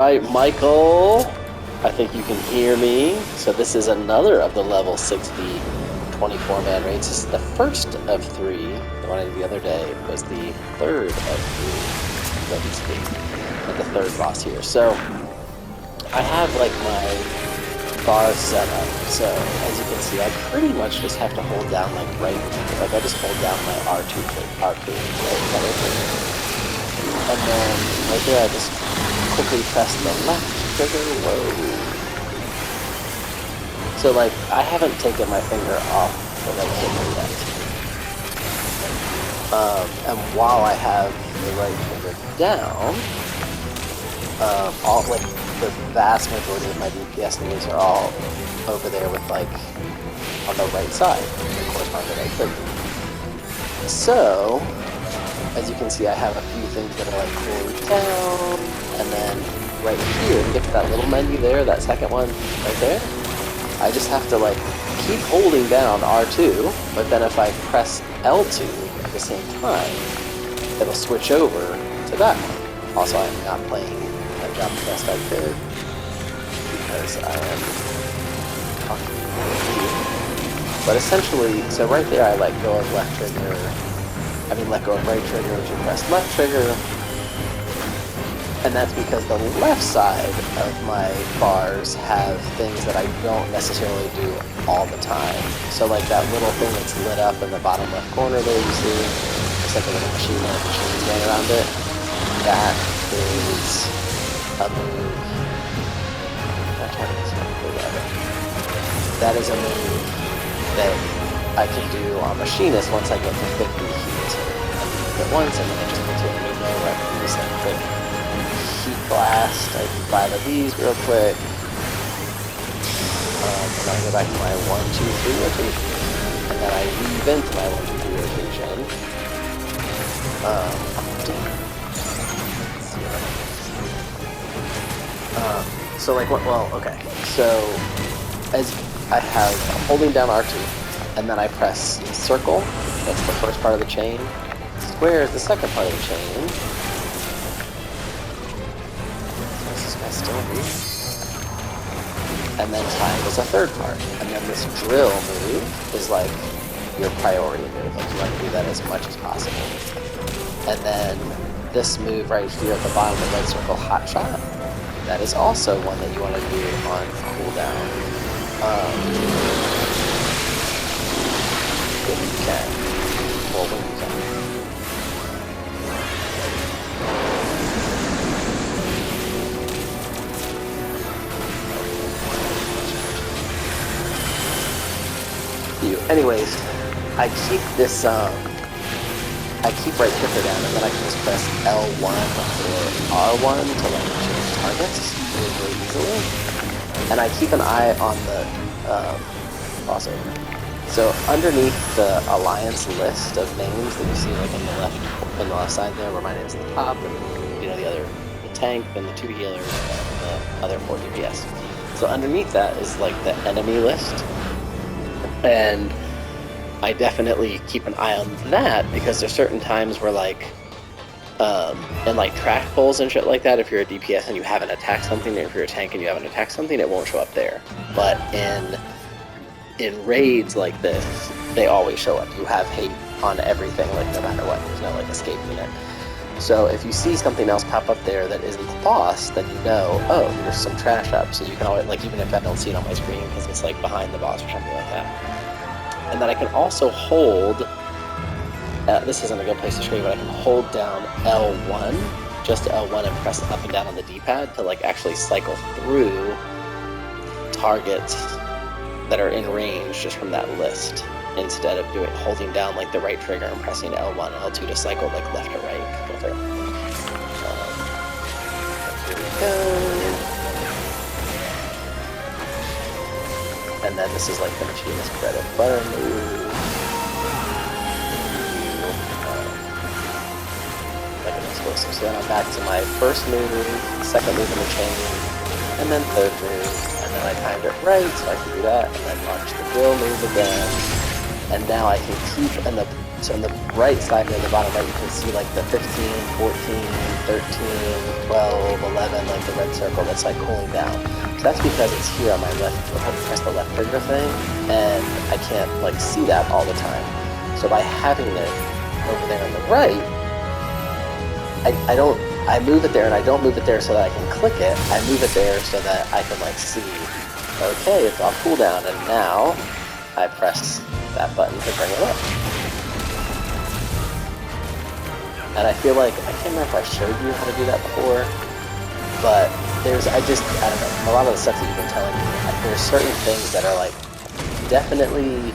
Right, Michael, I think you can hear me. So this is another of the level 60 24-man raids. This is the first of three. The one I did the other day was the third of three, so to speak, and the third boss here. So I have like my bar set up. So as you can see, I pretty much just have to hold down like I just hold down my R2 right? And then right there I just quickly press the left trigger. Whoa. So like I haven't taken my finger off the right trigger yet. And while I have the right trigger down, all like the vast majority of my DPS moves are all over there with like on the right side, of course on the right trigger. So as you can see, I have a few things that are like cooling down, and then right here, to get to that little menu there, that second one right there, I just have to like keep holding down R2, but then if I press L2 at the same time, it'll switch over to that one. Also, I'm not playing my job the best I could, because I am talking to you. But essentially, so right there I let go of left trigger, let go of right trigger to press left trigger, and that's because the left side of my bars have things that I don't necessarily do all the time. So like that little thing that's lit up in the bottom left corner there you see, it's like a little machine with machines going around it. That is a move. That is a move that I can do on Machinist once I get to 50 heat. At once, and then I just continue to move where I can do some quick heat blast. I do 5 of these real quick. And then I go back to my 1, 2, 3 rotation. And then I weave into my 1, 2, 3 rotation. So like what? Well, okay. So as I'm holding down R2, and then I press circle. That's the first part of the chain. Square is the second part of the chain. Is this guy still here? And then triangle's a third part. And then this drill move is like your priority move. Like you want to do that as much as possible. And then this move right here at the bottom of the red circle, hot shot. That is also one that you want to do on cooldown. If you can. Well, when you can. Anyways, I keep this, I keep right trigger down, and then I can just press L1 or R1 to like change targets really easily. And I keep an eye on the crossover. So underneath the alliance list of names that you see like on the left side there, where my name's at the top, and the tank, and the 2 healers, and the other 4 DPS. So underneath that is like the enemy list. And I definitely keep an eye on that, because there's certain times where like, in like track pulls and shit like that, if you're a DPS and you haven't attacked something, or if you're a tank and you haven't attacked something, it won't show up there. But in raids like this, they always show up. You have hate on everything, like no matter what. There's no like escaping it. So if you see something else pop up there that isn't the boss, then you know, oh, there's some trash up. So you can always, like, even if I don't see it on my screen because it's like behind the boss or something like that. And then I can also hold, this isn't a good place to show you, but I can hold down L1, just L1, and press up and down on the D-pad to like actually cycle through targets that are in range just from that list, instead of holding down like the right trigger and pressing L1 and L2 to cycle like left or right with it. Here we go. And then this is like the machinist bread and butter move. Like an explosive. So then I'm back to my first move, second move in the chain, and then third move. And then I timed it right, so I can do that, and then launch the drill move again. And now I can keep, and So on the right side near the bottom right, you can see like the 15, 14, 13, 12, 11, like the red circle that's like cooling down. So that's because it's here on my left, I press the left trigger thing, and I can't like see that all the time. So by having it over there on the right, I move it there, and I don't move it there so that I can click it. I move it there so that I can like see, okay, it's off cooldown, and now I press that button to bring it up. And I feel like, I can't remember if I showed you how to do that before, but I don't know, a lot of the stuff that you've been telling me, there's certain things that are like, definitely,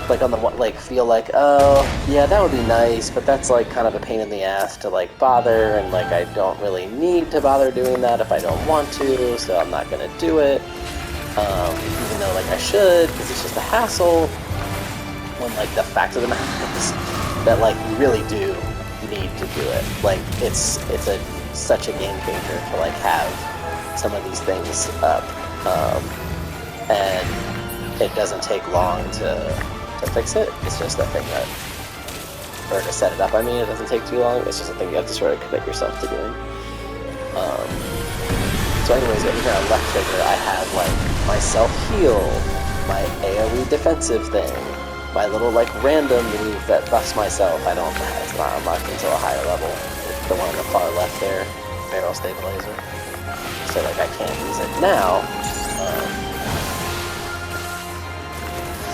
like on the one, like feel like, oh, yeah, that would be nice, but that's like kind of a pain in the ass to like bother, and like I don't really need to bother doing that if I don't want to, so I'm not gonna do it, even though like I should, because it's just a hassle, when like the fact of the matter is that like you really do need to do it. Like it's such a game changer to like have some of these things up, and it doesn't take long to fix it. It's just a thing that, or to set it up, I mean, it doesn't take too long. It's just a thing you have to sort of commit yourself to doing. So anyways, over here on left trigger, I have like my self-heal, my AoE defensive thing, my little like random move that buffs myself. It's not unlocked until a higher level. It's the one on the far left there, barrel stabilizer. So like I can't use it now,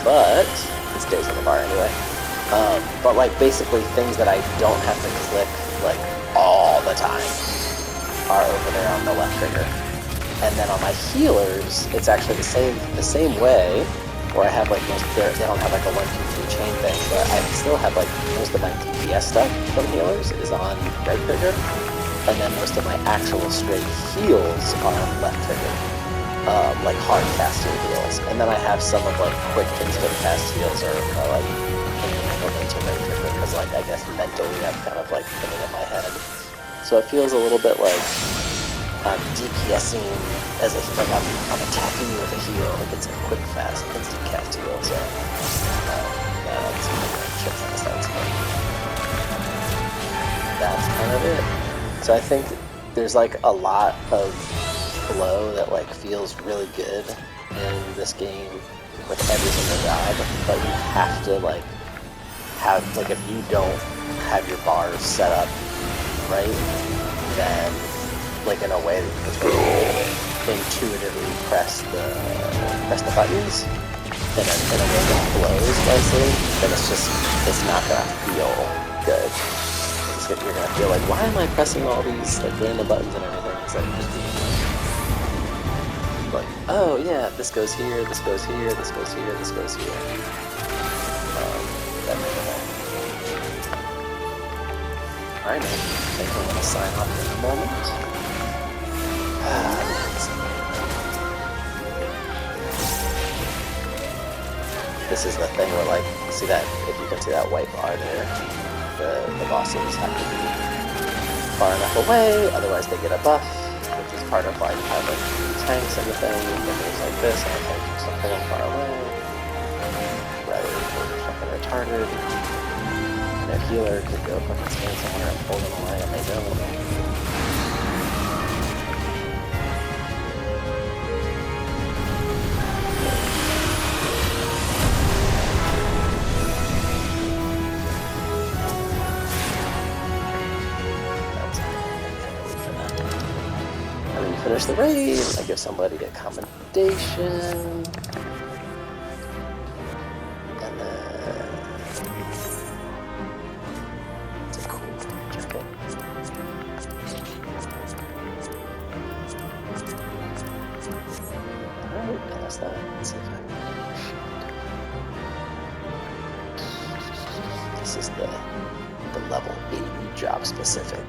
but it stays on the bar anyway. But like basically things that I don't have to click like all the time are over there on the left trigger. And then on my healers, it's actually the same way, where I have like they don't have like a 1, 2, 3 chain thing, but I still have like most of my DPS stuff from healers is on right trigger, and then most of my actual straight heals are on left trigger, like hard casting heals, and then I have some of like quick instant cast heals or like into right trigger, because like I guess mentally I'm kind of like putting it in my head, so it feels a little bit like I'm DPSing as if like I'm attacking you with a heal, like it's a quick, fast, instant cast heal, so that's chips in a sense, but that's kind of it. So I think there's like a lot of flow that like feels really good in this game with every single job, but you have to like have, like if you don't have your bars set up right, then like in a way that you can sort of intuitively press the buttons in a way that flows nicely, then it's not gonna feel good. You're gonna feel like, why am I pressing all these like random buttons and everything instead of just being like, oh yeah, this goes here, this goes here, this goes here, this goes here. That makes it. Alright, man. I think I'm gonna sign off in a moment. This is the thing where, like, see that, if you can see that white bar there, the bosses have to be far enough away, otherwise they get a buff, which is part of why you have like tanks and the thing, and things like this, and I can something far away, rather than fucking retarded, and a healer could go fucking stand somewhere and pull them away, and they don't. Finish the raid, I give somebody a commendation, and then it's a cool jacket. Alright, and that's that. Let's see if I can. This is the level 80 job specific.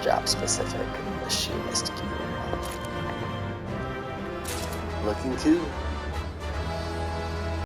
Job-specific machinist gear. Looking cool.